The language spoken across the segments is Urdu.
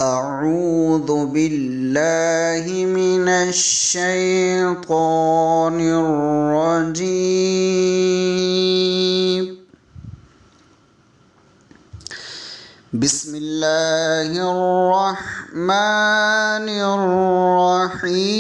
أعوذ بالله من الشيطان الرجيم. بسم الله الرحمن الرحيم.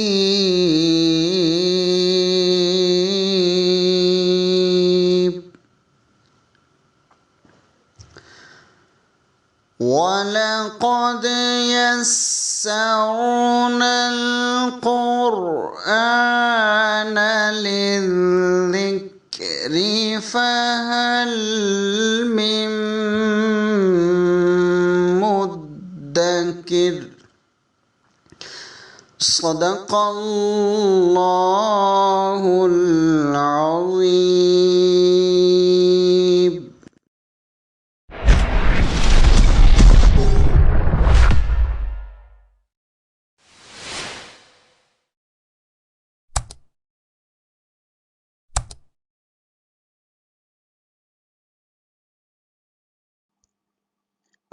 وَلَقَدْ يَسَّرْنَا الْقُرْآنَ لِلذِّكْرِ فَهَلْ مِن مُّدَّكِرٍ. صدق الله العظيم.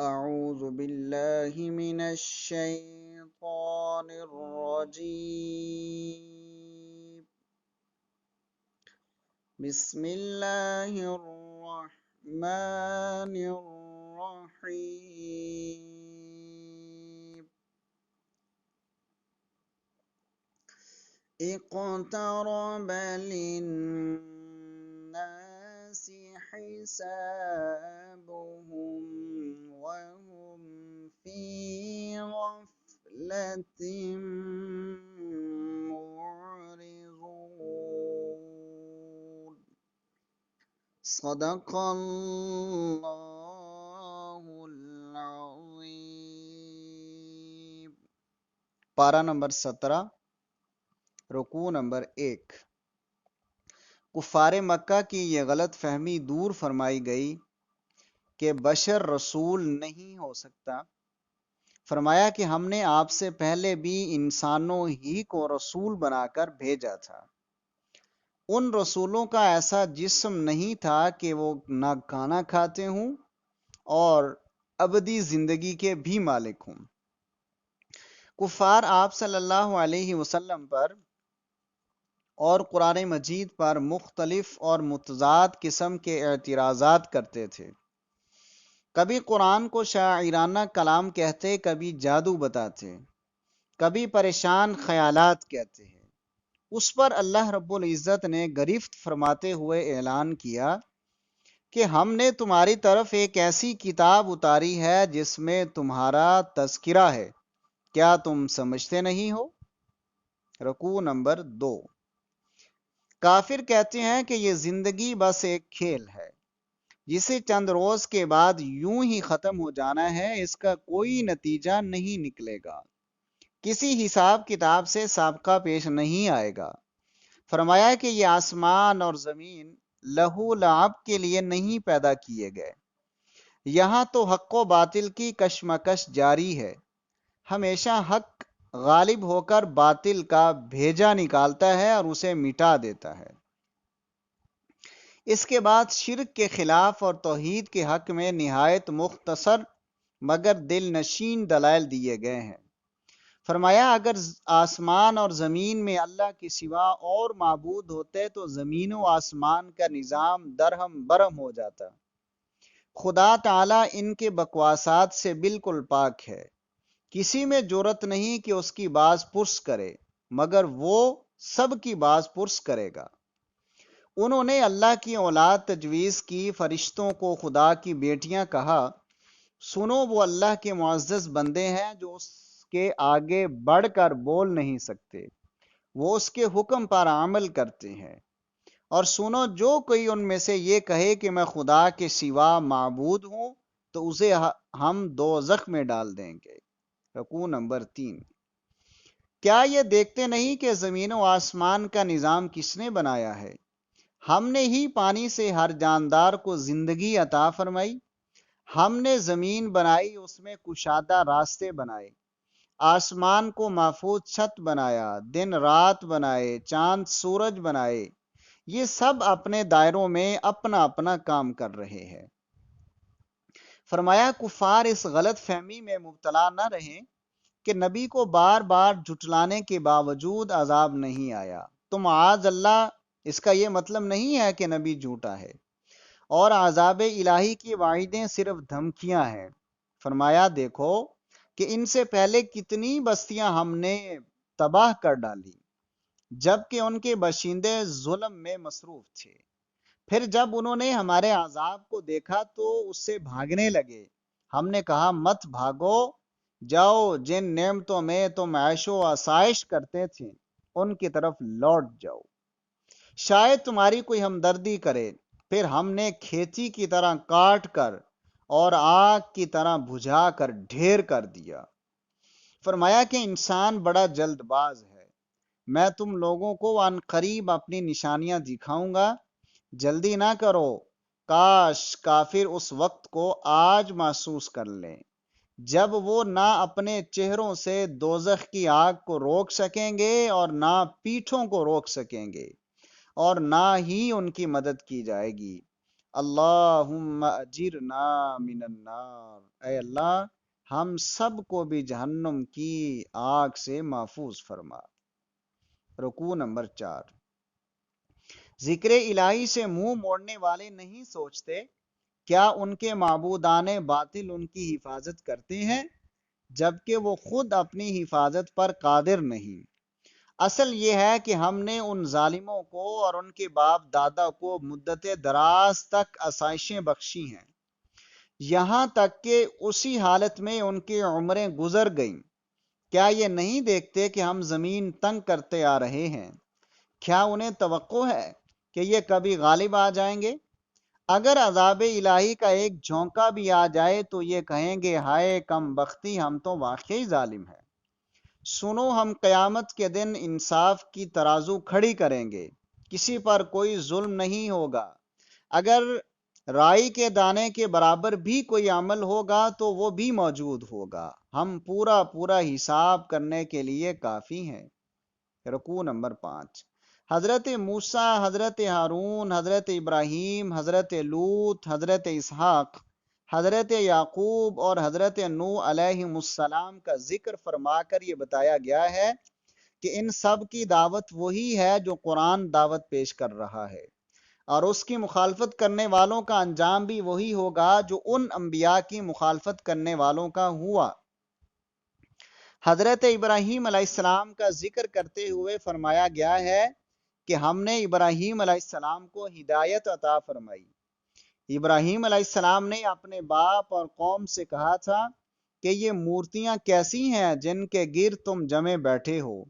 أعوذ بالله من الشيطان الرجيم. بسم الله الرحمن الرحيم. اقترب للناس حسابهم وهم في غفلة معرضون. صدق اللہ العظیم. پارہ نمبر 17، رکوع نمبر 1۔ کفار مکہ کی یہ غلط فہمی دور فرمائی گئی کہ بشر رسول نہیں ہو سکتا۔ فرمایا کہ ہم نے آپ سے پہلے بھی انسانوں ہی کو رسول بنا کر بھیجا تھا۔ ان رسولوں کا ایسا جسم نہیں تھا کہ وہ نہ کھانا کھاتے ہوں اور ابدی زندگی کے بھی مالک ہوں۔ کفار آپ صلی اللہ علیہ وسلم پر اور قرآن مجید پر مختلف اور متضاد قسم کے اعتراضات کرتے تھے۔ کبھی قرآن کو شاعرانہ کلام کہتے، کبھی جادو بتاتے، کبھی پریشان خیالات کہتے ہیں۔ اس پر اللہ رب العزت نے گرفت فرماتے ہوئے اعلان کیا کہ ہم نے تمہاری طرف ایک ایسی کتاب اتاری ہے جس میں تمہارا تذکرہ ہے، کیا تم سمجھتے نہیں ہو؟ رکوع نمبر 2۔ کافر کہتے ہیں کہ یہ زندگی بس ایک کھیل ہے جسے چند روز کے بعد یوں ہی ختم ہو جانا ہے، اس کا کوئی نتیجہ نہیں نکلے گا، کسی حساب کتاب سے سابقہ پیش نہیں آئے گا۔ فرمایا کہ یہ آسمان اور زمین لہو لعب کے لیے نہیں پیدا کیے گئے، یہاں تو حق و باطل کی کشمکش جاری ہے، ہمیشہ حق غالب ہو کر باطل کا بھیجا نکالتا ہے اور اسے مٹا دیتا ہے۔ اس کے بعد شرک کے خلاف اور توحید کے حق میں نہایت مختصر مگر دل نشین دلائل دیے گئے ہیں۔ فرمایا اگر آسمان اور زمین میں اللہ کے سوا اور معبود ہوتے تو زمین و آسمان کا نظام درہم برہم ہو جاتا۔ خدا تعالیٰ ان کے بکواسات سے بالکل پاک ہے، کسی میں جرأت نہیں کہ اس کی باز پرس کرے، مگر وہ سب کی باز پرس کرے گا۔ انہوں نے اللہ کی اولاد تجویز کی، فرشتوں کو خدا کی بیٹیاں کہا۔ سنو، وہ اللہ کے معزز بندے ہیں جو اس کے آگے بڑھ کر بول نہیں سکتے، وہ اس کے حکم پر عمل کرتے ہیں۔ اور سنو، جو کوئی ان میں سے یہ کہے کہ میں خدا کے سوا معبود ہوں تو اسے ہم دوزخ میں ڈال دیں گے۔ رکوع نمبر 3۔ کیا یہ دیکھتے نہیں کہ زمین و آسمان کا نظام کس نے بنایا ہے؟ ہم نے ہی پانی سے ہر جاندار کو زندگی عطا فرمائی، ہم نے زمین بنائی، اس میں کشادہ راستے بنائے، آسمان کو محفوظ چھت بنایا، دن رات بنائے، چاند سورج بنائے، یہ سب اپنے دائروں میں اپنا اپنا کام کر رہے ہیں۔ فرمایا کفار اس غلط فہمی میں مبتلا نہ رہیں کہ نبی کو بار بار جھٹلانے کے باوجود عذاب نہیں آیا، تو معاذ اللہ اس کا یہ مطلب نہیں ہے کہ نبی جھوٹا ہے، اور عذاب الہی کی وعیدیں صرف دھمکیاں ہیں۔ فرمایا دیکھو کہ ان سے پہلے کتنی بستیاں ہم نے تباہ کر ڈالی جبکہ ان کے باشندے ظلم میں مصروف تھے، پھر جب انہوں نے ہمارے عذاب کو دیکھا تو اس سے بھاگنے لگے، ہم نے کہا مت بھاگو، جاؤ جن نعمتوں میں تم عیش و آسائش کرتے تھے ان کی طرف لوٹ جاؤ، شاید تمہاری کوئی ہمدردی کرے۔ پھر ہم نے کھیتی کی طرح کاٹ کر اور آگ کی طرح بجھا کر ڈھیر کر دیا۔ فرمایا کہ انسان بڑا جلد باز ہے، میں تم لوگوں کو عن قریب اپنی نشانیاں دکھاؤں گا، جلدی نہ کرو، کاش کافر اس وقت کو آج محسوس کر لیں جب وہ نہ اپنے چہروں سے دوزخ کی آگ کو روک سکیں گے اور نہ پیٹھوں کو روک سکیں گے اور نہ ہی ان کی مدد کی جائے گی۔ اللہم اجرنا من النار، اے اللہ ہم سب کو بھی جہنم کی آگ سے محفوظ فرما۔ رکوع نمبر 4۔ ذکر الہی سے منہ موڑنے والے نہیں سوچتے کیا ان کے معبودان باطل ان کی حفاظت کرتے ہیں جبکہ وہ خود اپنی حفاظت پر قادر نہیں۔ اصل یہ ہے کہ ہم نے ان ظالموں کو اور ان کے باپ دادا کو مدت دراز تک آسائشیں بخشی ہیں، یہاں تک کہ اسی حالت میں ان کی عمریں گزر گئیں۔ کیا یہ نہیں دیکھتے کہ ہم زمین تنگ کرتے آ رہے ہیں؟ کیا انہیں توقع ہے کہ یہ کبھی غالب آ جائیں گے؟ اگر عذاب الہی کا ایک جھونکا بھی آ جائے تو یہ کہیں گے ہائے کم بختی، ہم تو واقعی ظالم ہیں۔ سنو ہم قیامت کے دن انصاف کی ترازو کھڑی کریں گے، کسی پر کوئی ظلم نہیں ہوگا، اگر رائی کے دانے کے برابر بھی کوئی عمل ہوگا تو وہ بھی موجود ہوگا، ہم پورا پورا حساب کرنے کے لیے کافی ہیں۔ رکوع نمبر 5۔ حضرت موسیٰ، حضرت ہارون، حضرت ابراہیم، حضرت لوط، حضرت اسحاق، حضرت یعقوب اور حضرت نوح علیہ السلام کا ذکر فرما کر یہ بتایا گیا ہے کہ ان سب کی دعوت وہی ہے جو قرآن دعوت پیش کر رہا ہے، اور اس کی مخالفت کرنے والوں کا انجام بھی وہی ہوگا جو ان انبیاء کی مخالفت کرنے والوں کا ہوا۔ حضرت ابراہیم علیہ السلام کا ذکر کرتے ہوئے فرمایا گیا ہے کہ ہم نے ابراہیم علیہ السلام کو ہدایت عطا فرمائی۔ ابراہیم علیہ السلام نے اپنے باپ اور قوم سے کہا تھا کہ یہ مورتیاں کیسی ہیں جن کے گرد تم جمے بیٹھے ہو؟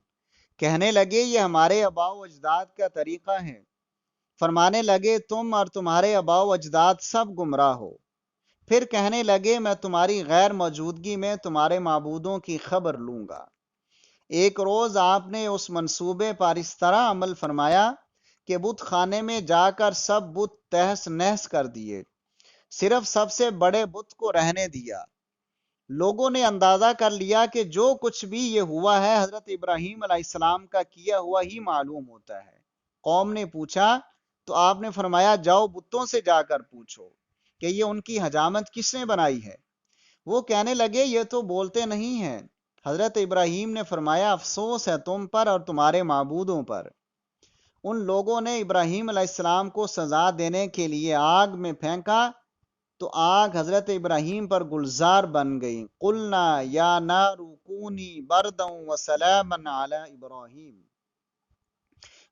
کہنے لگے یہ ہمارے آباء و اجداد کا طریقہ ہے۔ فرمانے لگے تم اور تمہارے آباء و اجداد سب گمراہ ہو۔ پھر کہنے لگے میں تمہاری غیر موجودگی میں تمہارے معبودوں کی خبر لوں گا۔ ایک روز آپ نے اس منصوبے پر اس طرح عمل فرمایا کہ بت خانے میں جا کر سب بت تہس نہس کر دیے، صرف سب سے بڑے بت کو رہنے دیا۔ لوگوں نے اندازہ کر لیا کہ جو کچھ بھی یہ ہوا ہے حضرت ابراہیم علیہ السلام کا کیا ہوا ہی معلوم ہوتا ہے۔ قوم نے پوچھا تو آپ نے فرمایا جاؤ بتوں سے جا کر پوچھو کہ یہ ان کی حجامت کس نے بنائی ہے۔ وہ کہنے لگے یہ تو بولتے نہیں ہیں۔ حضرت ابراہیم نے فرمایا افسوس ہے تم پر اور تمہارے معبودوں پر۔ ان لوگوں نے ابراہیم علیہ السلام کو سزا دینے کے لیے آگ میں پھینکا تو آگ حضرت ابراہیم پر گلزار بن گئی۔ قلنا یا نار کونی بردا وسلاما علی ابراہیم۔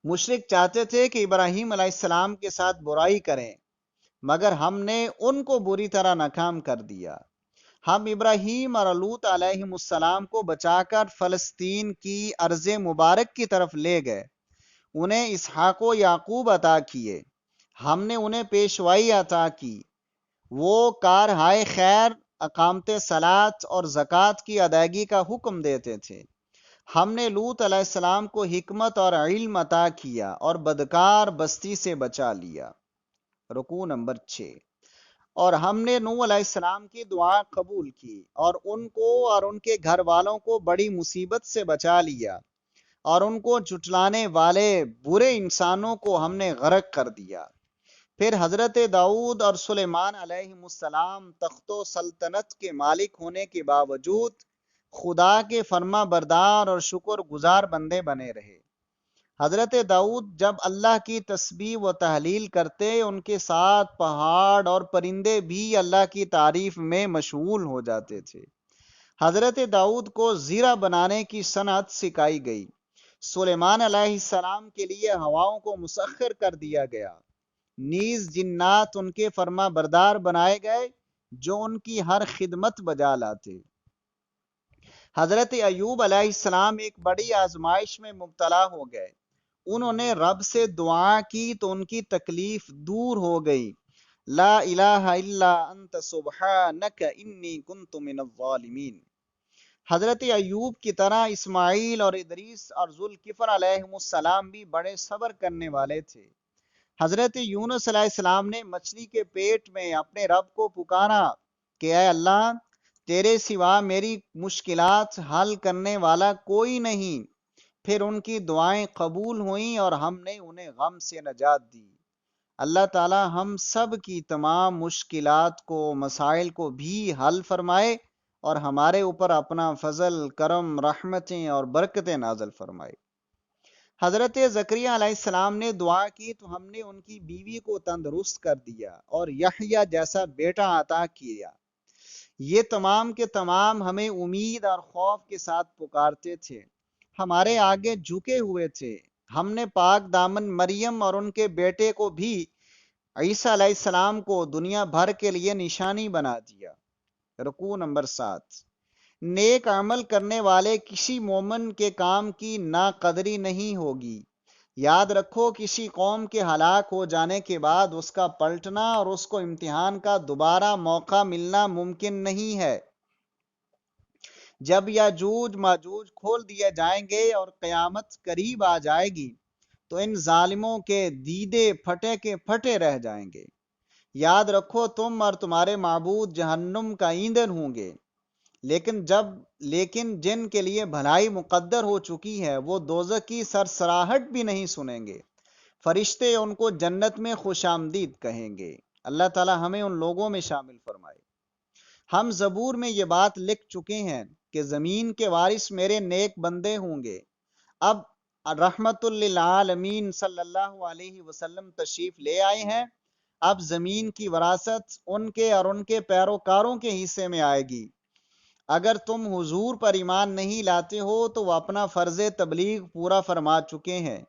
مشرک چاہتے تھے کہ ابراہیم علیہ السلام کے ساتھ برائی کریں، مگر ہم نے ان کو بری طرح ناکام کر دیا۔ ہم ابراہیم اور لوط علیہ السلام کو بچا کر فلسطین کی ارض مبارک کی طرف لے گئے، انہیں اسحاق و یعقوب عطا کیے، ہم نے انہیں پیشوائی عطا کی، وہ کارہائے خیر، اقامت صلاۃ اور زکوٰۃ کی ادائیگی کا حکم دیتے تھے۔ ہم نے لوط علیہ السلام کو حکمت اور علم عطا کیا اور بدکار بستی سے بچا لیا۔ رکوع نمبر 6۔ اور ہم نے نوح علیہ السلام کی دعا قبول کی اور ان کو اور ان کے گھر والوں کو بڑی مصیبت سے بچا لیا، اور ان کو جھٹلانے والے برے انسانوں کو ہم نے غرق کر دیا۔ پھر حضرت داؤد اور سلیمان علیہ السلام تخت و سلطنت کے مالک ہونے کے باوجود خدا کے فرما بردار اور شکر گزار بندے بنے رہے۔ حضرت داؤد جب اللہ کی تسبیح و تحلیل کرتے، ان کے ساتھ پہاڑ اور پرندے بھی اللہ کی تعریف میں مشغول ہو جاتے تھے۔ حضرت داؤد کو زیرہ بنانے کی صنعت سکھائی گئی۔ سلیمان علیہ السلام کے لیے ہواؤں کو مسخر کر دیا گیا، نیز جنات ان کے فرما بردار بنائے گئے جو ان کی ہر خدمت بجا لاتے۔ حضرت ایوب علیہ السلام ایک بڑی آزمائش میں مبتلا ہو گئے۔ انہوں نے رب سے دعا کی تو ان کی تکلیف دور ہو گئی۔ لا الہ الا انت سبحانک انی کنت من الظالمین۔ حضرت ایوب کی طرح اسماعیل اور ادریس اور ذوالکفل علیہ السلام بھی بڑے صبر کرنے والے تھے۔ حضرت یونس علیہ السلام نے مچھلی کے پیٹ میں اپنے رب کو پکارا کہ اے اللہ، تیرے سوا میری مشکلات حل کرنے والا کوئی نہیں۔ پھر ان کی دعائیں قبول ہوئیں اور ہم نے انہیں غم سے نجات دی۔ اللہ تعالی ہم سب کی تمام مشکلات کو، مسائل کو بھی حل فرمائے اور ہمارے اوپر اپنا فضل، کرم، رحمتیں اور برکتیں نازل فرمائے۔ حضرت زکریا علیہ السلام نے دعا کی تو ہم نے ان کی بیوی کو تندرست کر دیا اور یحییٰ جیسا بیٹا عطا کیا۔ یہ تمام کے تمام ہمیں امید اور خوف کے ساتھ پکارتے تھے، ہمارے آگے جھکے ہوئے تھے۔ ہم نے پاک دامن مریم اور ان کے بیٹے کو بھی، عیسیٰ علیہ السلام کو، دنیا بھر کے لیے نشانی بنا دیا۔ رکوع نمبر 7۔ نیک عمل کرنے والے کسی مومن کے کام کی ناقدری نہیں ہوگی۔ یاد رکھو، کسی قوم کے ہلاک ہو جانے کے بعد اس کا پلٹنا اور اس کو امتحان کا دوبارہ موقع ملنا ممکن نہیں ہے۔ جب یاجوج ماجوج کھول دیے جائیں گے اور قیامت قریب آ جائے گی تو ان ظالموں کے دیدے پھٹے کے پھٹے رہ جائیں گے۔ یاد رکھو، تم اور تمہارے معبود جہنم کا ایندھن ہوں گے، لیکن جن کے لیے بھلائی مقدر ہو چکی ہے وہ دوزخ کی سرسراہٹ بھی نہیں سنیں گے۔ فرشتے ان کو جنت میں خوش آمدید کہیں گے۔ اللہ تعالی ہمیں ان لوگوں میں شامل فرمائے۔ ہم زبور میں یہ بات لکھ چکے ہیں کہ زمین کے وارث میرے نیک بندے ہوں گے۔ اب رحمت للعالمین صلی اللہ علیہ وسلم تشریف لے آئے ہیں۔ اب زمین کی وراثت ان کے اور ان کے پیروکاروں کے حصے میں آئے گی۔ اگر تم حضور پر ایمان نہیں لاتے ہو تو وہ اپنا فرض تبلیغ پورا فرما چکے ہیں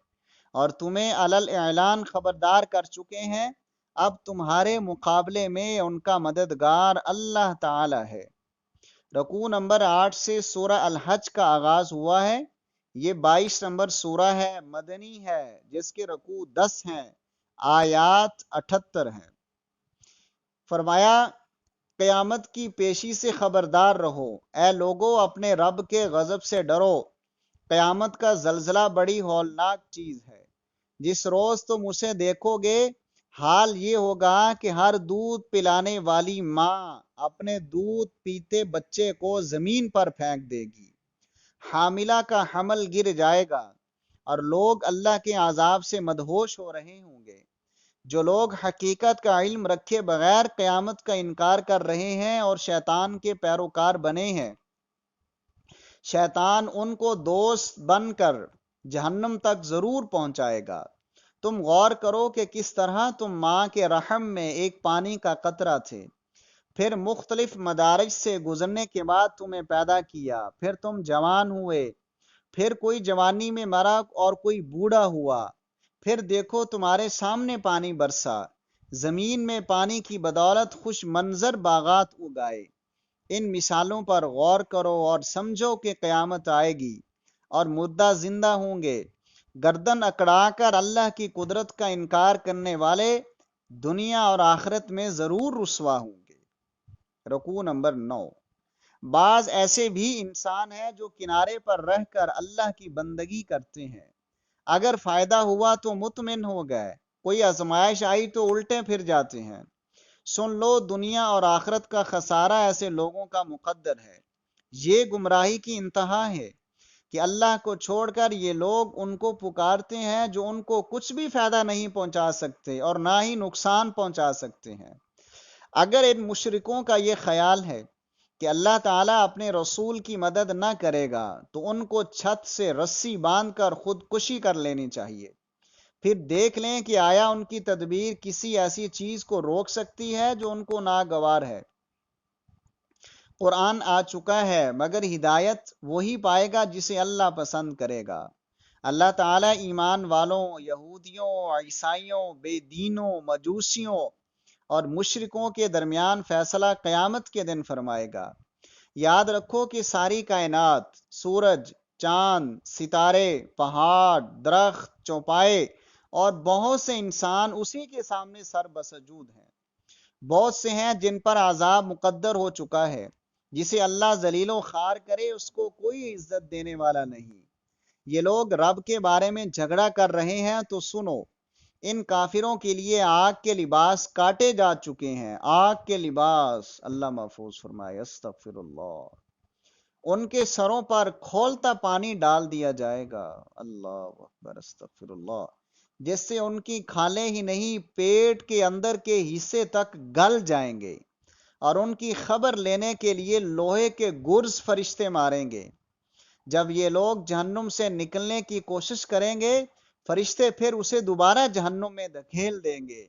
اور تمہیں علل اعلان خبردار کر چکے ہیں۔ اب تمہارے مقابلے میں ان کا مددگار اللہ تعالی ہے۔ رکوع نمبر 8 سے سورہ الحج کا آغاز ہوا ہے۔ یہ 22 نمبر سورہ ہے، مدنی ہے، جس کے رکوع 10 ہیں، آیات 78 ہیں۔ فرمایا، قیامت کی پیشی سے خبردار رہو، اے لوگو، اپنے رب کے غضب سے ڈرو۔ قیامت کا زلزلہ بڑی ہولناک چیز ہے۔ جس روز تم اسے دیکھو گے، حال یہ ہوگا کہ ہر دودھ پلانے والی ماں اپنے دودھ پیتے بچے کو زمین پر پھینک دے گی۔ حاملہ کا حمل گر جائے گا اور لوگ اللہ کے عذاب سے مدہوش ہو رہے ہوں گے۔ جو لوگ حقیقت کا علم رکھے بغیر قیامت کا انکار کر رہے ہیں اور شیطان کے پیروکار بنے ہیں، شیطان ان کو دوست بن کر جہنم تک ضرور پہنچائے گا۔ تم غور کرو کہ کس طرح تم ماں کے رحم میں ایک پانی کا قطرہ تھے، پھر مختلف مدارج سے گزرنے کے بعد تمہیں پیدا کیا، پھر تم جوان ہوئے، پھر کوئی جوانی میں مرا اور کوئی بوڑھا ہوا، پھر دیکھو تمہارے سامنے پانی برسا، زمین میں پانی کی بدولت خوش منظر باغات اگائے۔ ان مثالوں پر غور کرو اور سمجھو کہ قیامت آئے گی اور مردہ زندہ ہوں گے۔ گردن اکڑا کر اللہ کی قدرت کا انکار کرنے والے دنیا اور آخرت میں ضرور رسوا ہوں گے۔ رکوع نمبر 9۔ بعض ایسے بھی انسان ہیں جو کنارے پر رہ کر اللہ کی بندگی کرتے ہیں، اگر فائدہ ہوا تو مطمئن ہو گئے، کوئی آزمائش آئی تو الٹے پھر جاتے ہیں۔ سن لو، دنیا اور آخرت کا خسارہ ایسے لوگوں کا مقدر ہے۔ یہ گمراہی کی انتہا ہے۔ کہ اللہ کو چھوڑ کر یہ لوگ ان کو پکارتے ہیں جو ان کو کچھ بھی فائدہ نہیں پہنچا سکتے اور نہ ہی نقصان پہنچا سکتے ہیں۔ اگر ان مشرکوں کا یہ خیال ہے کہ اللہ تعالیٰ اپنے رسول کی مدد نہ کرے گا تو ان کو چھت سے رسی باندھ کر خودکشی کر لینی چاہیے، پھر دیکھ لیں کہ آیا ان کی تدبیر کسی ایسی چیز کو روک سکتی ہے جو ان کو ناگوار ہے۔ قرآن آ چکا ہے مگر ہدایت وہی پائے گا جسے اللہ پسند کرے گا۔ اللہ تعالیٰ ایمان والوں، یہودیوں، عیسائیوں، بے دینوں، مجوسیوں اور مشرکوں کے درمیان فیصلہ قیامت کے دن فرمائے گا۔ یاد رکھو کہ ساری کائنات، سورج، چاند، ستارے، پہاڑ، درخت، چوپائے اور بہت سے انسان اسی کے سامنے سر بسجود ہیں۔ بہت سے ہیں جن پر عذاب مقدر ہو چکا ہے۔ جسے اللہ ذلیل و خوار کرے اس کو کوئی عزت دینے والا نہیں۔ یہ لوگ رب کے بارے میں جھگڑا کر رہے ہیں تو سنو، ان کافروں کے لیے آگ کے لباس کاٹے جا چکے ہیں۔ آگ کے لباس، اللہ محفوظ فرمائے، استغفر اللہ، ان کے سروں پر کھولتا پانی ڈال دیا جائے گا، اللہ اکبر، استغفر اللہ، جس سے ان کی کھالیں ہی نہیں پیٹ کے اندر کے حصے تک گل جائیں گے، اور ان کی خبر لینے کے لیے لوہے کے گرز فرشتے ماریں گے۔ جب یہ لوگ جہنم سے نکلنے کی کوشش کریں گے، فرشتے پھر اسے دوبارہ جہنم میں دھکیل دیں گے،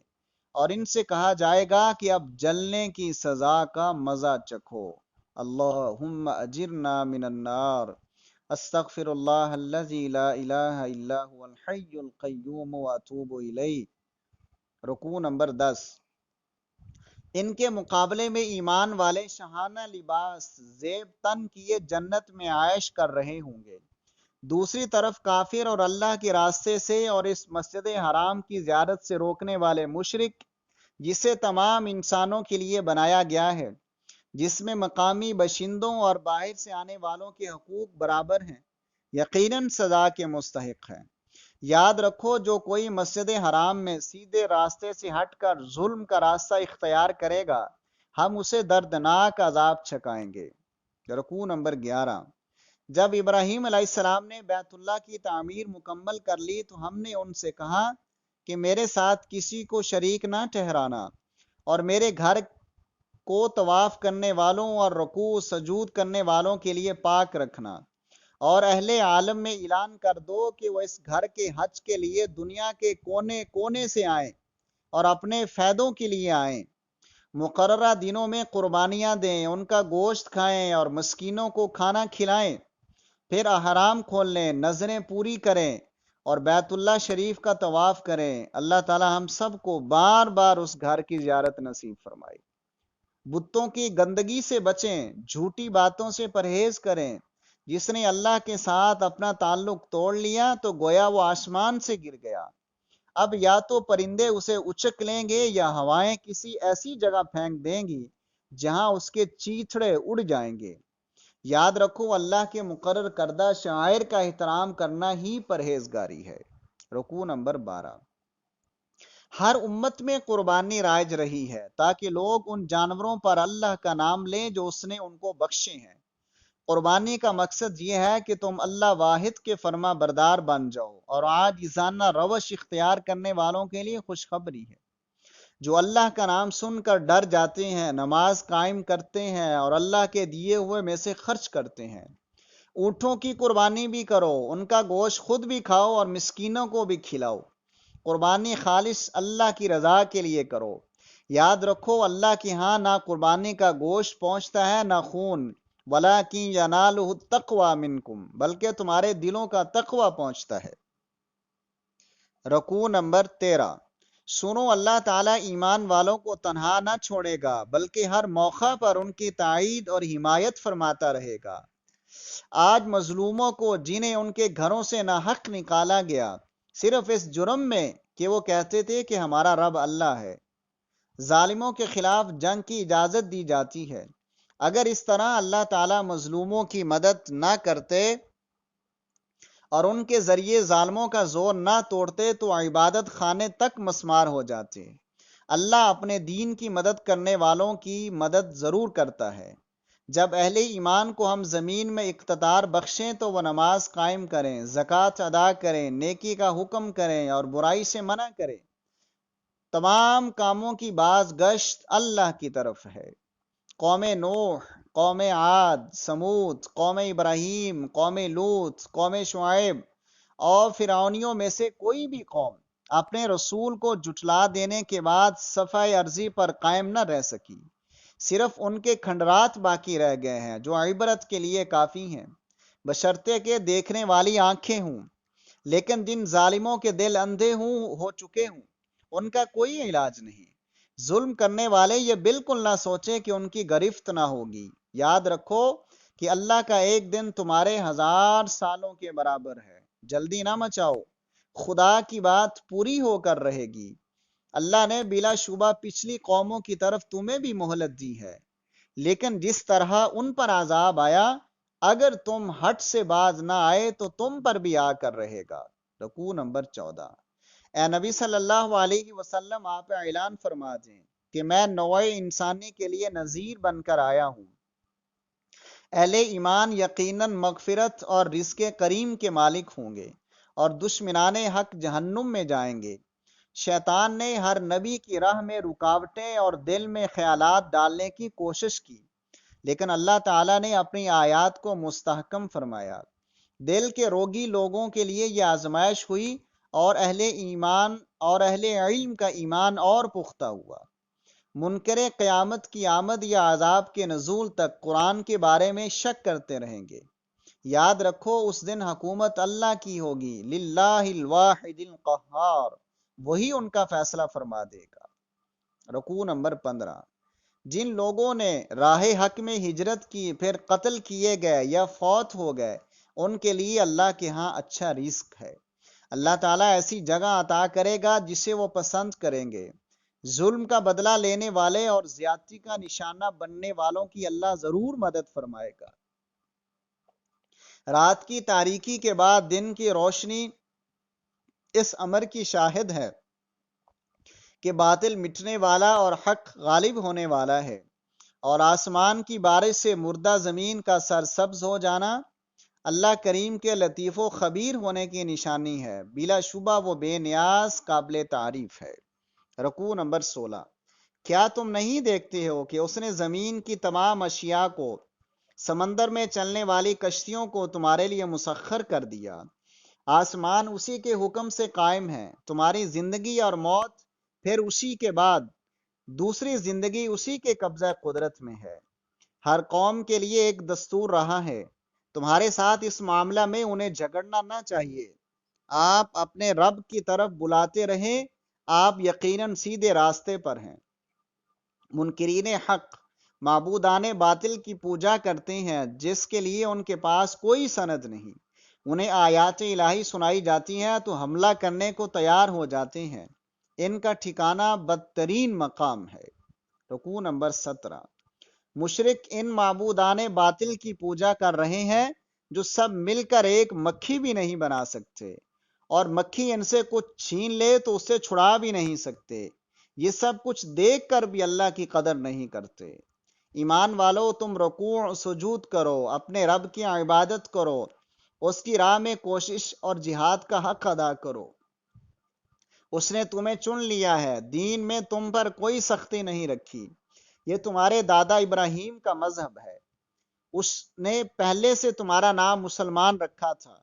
اور ان سے کہا جائے گا کہ اب جلنے کی سزا کا مزہ چکھو۔ اللہم اجرنا من النار، استغفر اللہ الذی لا الہ الا هو الحی القیوم واتوب الیہ۔ رکوع نمبر 10۔ ان کے مقابلے میں ایمان والے شاہانہ لباس زیب تن کیے جنت میں عائش کر رہے ہوں گے۔ دوسری طرف کافر اور اللہ کے راستے سے اور اس مسجد حرام کی زیارت سے روکنے والے مشرک، جسے تمام انسانوں کے لیے بنایا گیا ہے، جس میں مقامی باشندوں اور باہر سے آنے والوں کے حقوق برابر ہیں، یقیناً سزا کے مستحق ہیں۔ یاد رکھو، جو کوئی مسجد حرام میں سیدھے راستے سے ہٹ کر ظلم کا راستہ اختیار کرے گا، ہم اسے دردناک عذاب چھکائیں گے۔ رکوع نمبر 11۔ جب ابراہیم علیہ السلام نے بیت اللہ کی تعمیر مکمل کر لی تو ہم نے ان سے کہا کہ میرے ساتھ کسی کو شریک نہ ٹھہرانا، اور میرے گھر کو طواف کرنے والوں اور رکوع سجود کرنے والوں کے لیے پاک رکھنا، اور اہل عالم میں اعلان کر دو کہ وہ اس گھر کے حج کے لیے دنیا کے کونے کونے سے آئیں اور اپنے فائدوں کے لیے آئیں۔ مقررہ دنوں میں قربانیاں دیں، ان کا گوشت کھائیں اور مسکینوں کو کھانا کھلائیں، پھر احرام کھول لیں، نذریں پوری کریں اور بیت اللہ شریف کا طواف کریں۔ اللہ تعالی ہم سب کو بار بار اس گھر کی زیارت نصیب فرمائے۔ بتوں کی گندگی سے بچیں، جھوٹی باتوں سے پرہیز کریں۔ جس نے اللہ کے ساتھ اپنا تعلق توڑ لیا تو گویا وہ آسمان سے گر گیا۔ اب یا تو پرندے اسے اچک لیں گے یا ہوائیں کسی ایسی جگہ پھینک دیں گی جہاں اس کے چیتھڑے اڑ جائیں گے۔ یاد رکھو، اللہ کے مقرر کردہ شعائر کا احترام کرنا ہی پرہیزگاری ہے۔ رکوع نمبر 12۔ ہر امت میں قربانی رائج رہی ہے تاکہ لوگ ان جانوروں پر اللہ کا نام لیں جو اس نے ان کو بخشے ہیں۔ قربانی کا مقصد یہ ہے کہ تم اللہ واحد کے فرما بردار بن جاؤ، اور عاجزانہ روش اختیار کرنے والوں کے لیے خوشخبری ہے۔ جو اللہ کا نام سن کر ڈر جاتے ہیں، نماز قائم کرتے ہیں اور اللہ کے دیے ہوئے میں سے خرچ کرتے ہیں۔ اونٹوں کی قربانی بھی کرو، ان کا گوشت خود بھی کھاؤ اور مسکینوں کو بھی کھلاؤ۔ قربانی خالص اللہ کی رضا کے لیے کرو۔ یاد رکھو، اللہ کے ہاں نہ قربانی کا گوشت پہنچتا ہے نہ خون، وَلَٰكِن يَنَالُهُ التَّقْوَىٰ مِنْكُمْ، بلکہ تمہارے دلوں کا تقوی پہنچتا ہے۔ رکوع نمبر 13۔ سنو، اللہ تعالیٰ ایمان والوں کو تنہا نہ چھوڑے گا بلکہ ہر موقع پر ان کی تائید اور حمایت فرماتا رہے گا۔ آج مظلوموں کو جنہیں ان کے گھروں سے ناحق نکالا گیا، صرف اس جرم میں کہ وہ کہتے تھے کہ ہمارا رب اللہ ہے، ظالموں کے خلاف جنگ کی اجازت دی جاتی ہے۔ اگر اس طرح اللہ تعالیٰ مظلوموں کی مدد نہ کرتے اور ان کے ذریعے ظالموں کا زور نہ توڑتے تو عبادت خانے تک مسمار ہو جاتے۔ اللہ اپنے دین کی مدد کرنے والوں کی مدد ضرور کرتا ہے۔ جب اہل ایمان کو ہم زمین میں اقتدار بخشیں تو وہ نماز قائم کریں، زکوٰۃ ادا کریں، نیکی کا حکم کریں اور برائی سے منع کریں۔ تمام کاموں کی باز گشت اللہ کی طرف ہے۔ قوم نوح، قوم عاد، سمود، قوم ابراہیم، قوم لوط، قوم شعیب اور فرعونیوں میں سے کوئی بھی قوم اپنے رسول کو جھٹلا دینے کے بعد صفحہ ارضی پر قائم نہ رہ سکی۔ صرف ان کے کھنڈرات باقی رہ گئے ہیں جو عبرت کے لیے کافی ہیں، بشرطے کہ دیکھنے والی آنکھیں ہوں۔ لیکن جن ظالموں کے دل اندھے ہو چکے ہوں ان کا کوئی علاج نہیں۔ ظلم کرنے والے یہ بالکل نہ سوچیں کہ ان کی گرفت نہ ہوگی۔ یاد رکھو کہ اللہ کا ایک دن تمہارے 1000 سالوں کے برابر ہے۔ جلدی نہ مچاؤ، خدا کی بات پوری ہو کر رہے گی۔ اللہ نے بلا شبہ پچھلی قوموں کی طرف تمہیں بھی مہلت دی ہے، لیکن جس طرح ان پر عذاب آیا، اگر تم ہٹ سے باز نہ آئے تو تم پر بھی آ کر رہے گا۔ رکوع نمبر 14۔ اے نبی صلی اللہ علیہ وسلم، آپ اعلان فرما دیں کہ میں نوع انسانی کے لیے نذیر بن کر آیا ہوں۔ اہل ایمان یقیناً مغفرت اور رزق کریم کے مالک ہوں گے، اور دشمنان حق جہنم میں جائیں گے۔ شیطان نے ہر نبی کی راہ میں رکاوٹیں اور دل میں خیالات ڈالنے کی کوشش کی، لیکن اللہ تعالیٰ نے اپنی آیات کو مستحکم فرمایا۔ دل کے روگی لوگوں کے لیے یہ آزمائش ہوئی، اور اہل علم کا ایمان اور پختہ ہوا۔ منکر قیامت کی آمد یا عذاب کے نزول تک قرآن کے بارے میں شک کرتے رہیں گے۔ یاد رکھو اس دن حکومت اللہ کی ہوگی، للہ الواحد القہار، وہی ان کا فیصلہ فرما دے گا۔ رکوع نمبر 15۔ جن لوگوں نے راہ حق میں ہجرت کی پھر قتل کیے گئے یا فوت ہو گئے، ان کے لیے اللہ کے ہاں اچھا رزق ہے۔ اللہ تعالیٰ ایسی جگہ عطا کرے گا جسے وہ پسند کریں گے۔ ظلم کا بدلہ لینے والے اور زیادتی کا نشانہ بننے والوں کی اللہ ضرور مدد فرمائے گا۔ رات کی تاریکی کے بعد دن کی روشنی اس امر کی شاہد ہے کہ باطل مٹنے والا اور حق غالب ہونے والا ہے، اور آسمان کی بارش سے مردہ زمین کا سرسبز ہو جانا اللہ کریم کے لطیف و خبیر ہونے کی نشانی ہے۔ بلا شبہ وہ بے نیاز قابل تعریف ہے۔ رکوع نمبر 16۔ کیا تم نہیں دیکھتے ہو کہ اس نے زمین کی تمام اشیاء کو، سمندر میں چلنے والی کشتیوں کو تمہارے لیے مسخر کر دیا؟ آسمان اسی کے حکم سے قائم ہے، تمہاری زندگی اور موت پھر اسی کے بعد دوسری زندگی اسی کے قبضہ قدرت میں ہے۔ ہر قوم کے لیے ایک دستور رہا ہے، تمہارے ساتھ اس معاملہ میں انہیں جھگڑنا نہ چاہیے۔ آپ اپنے رب کی طرف بلاتے رہیں، آپ یقیناً سیدھے راستے پر ہیں۔ منکرین حق معبودان باطل کی پوجا کرتے ہیں جس کے لیے ان کے پاس کوئی سند نہیں۔ انہیں آیات الہی سنائی جاتی ہیں تو حملہ کرنے کو تیار ہو جاتے ہیں۔ ان کا ٹھکانہ بدترین مقام ہے۔ رکوع نمبر 17۔ مشرک ان معبودان باطل کی پوجا کر رہے ہیں جو سب مل کر ایک مکھی بھی نہیں بنا سکتے، اور مکھی ان سے کچھ چھین لے تو اسے چھڑا بھی نہیں سکتے۔ یہ سب کچھ دیکھ کر بھی اللہ کی قدر نہیں کرتے۔ ایمان والو، تم رکوع سجود کرو، اپنے رب کی عبادت کرو، اس کی راہ میں کوشش اور جہاد کا حق ادا کرو۔ اس نے تمہیں چن لیا ہے، دین میں تم پر کوئی سختی نہیں رکھی۔ یہ تمہارے دادا ابراہیم کا مذہب ہے، اس نے پہلے سے تمہارا نام مسلمان رکھا تھا،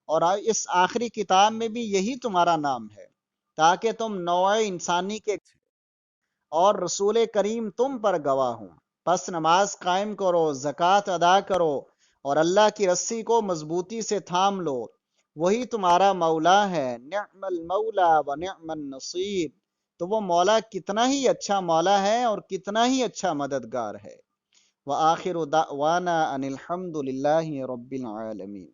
اور اس آخری کتاب میں بھی یہی تمہارا نام ہے، تاکہ تم نوع انسانی کے اور رسول کریم تم پر گواہ ہوں۔ پس نماز قائم کرو، زکوٰۃ ادا کرو، اور اللہ کی رسی کو مضبوطی سے تھام لو، وہی تمہارا مولا ہے۔ نعم المولا و نعم النصیر، تو وہ مولا کتنا ہی اچھا مولا ہے اور کتنا ہی اچھا مددگار ہے۔ وآخر دعوانا ان الحمد للہ رب العالمین۔